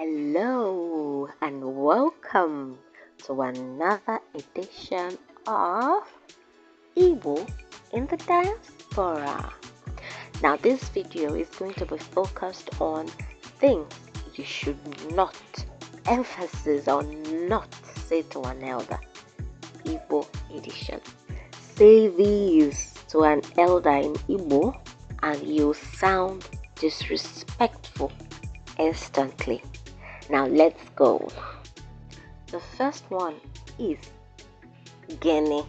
Hello and welcome to another edition of Igbo in the Diaspora. Now this video is going to be focused on things you should not, emphasis on not say to an elder. Igbo edition. Say these to an elder in Igbo and you sound disrespectful instantly. Now let's go. The first one is Gene.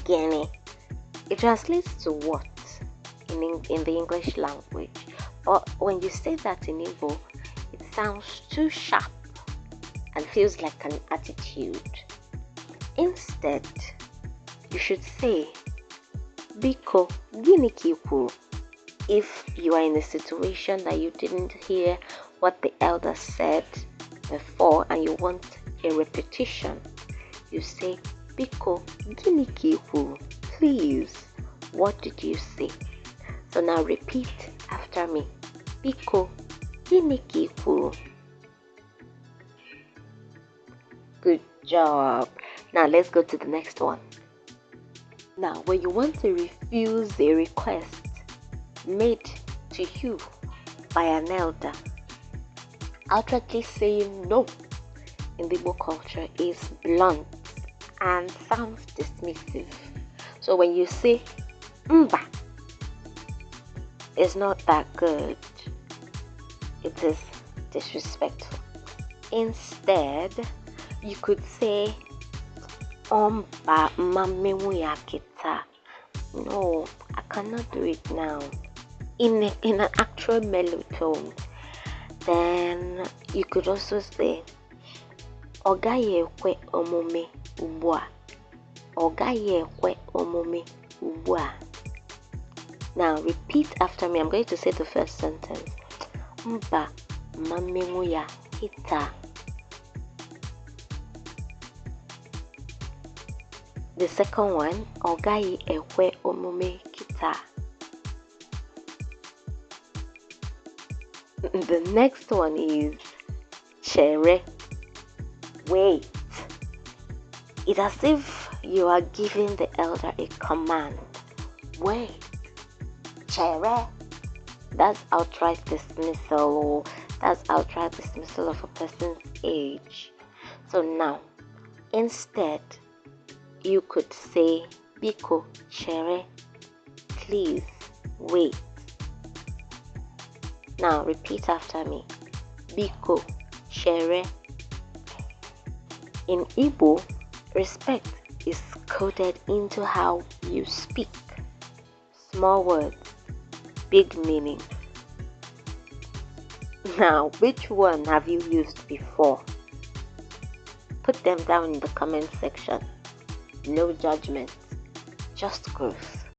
Gene. It translates to what in the English language. But when you say that in Igbo, it sounds too sharp and feels like an attitude. Instead, you should say Biko gini kiku if you are in a situation that you didn't hear what the elder said before and you want a repetition. You say Biko gini kiku, please, what did you say? So now repeat after me. Biko gini kiku. Good job. Now let's go to the next one. Now when you want to refuse a request made to you by an elder, outrightly saying no in the Igbo culture is blunt and sounds dismissive. So when you say mba, it's not that good. It is disrespectful. Instead, you could say omba mamenwu kita. No, I cannot do it now. In an actual mellow tone. Then you could also say Ogaye kwe omume ubua. Ogaye kwe omume ubua. Now repeat after me. I'm going to say the first sentence. Mba mamenwu ya kita. The second one, Ogaye ekwe omume kita. The next one is Chere. Wait. It's as if you are giving the elder a command. Wait. Chere. That's outright dismissal. That's outright dismissal of a person's age. So now, instead, you could say Biko Chere. Please wait. Now repeat after me. Biko Chere. In Igbo, respect is coded into how you speak. Small words, big meaning. Now, which one have you used before? Put them down in the comment section. No judgment, just growth.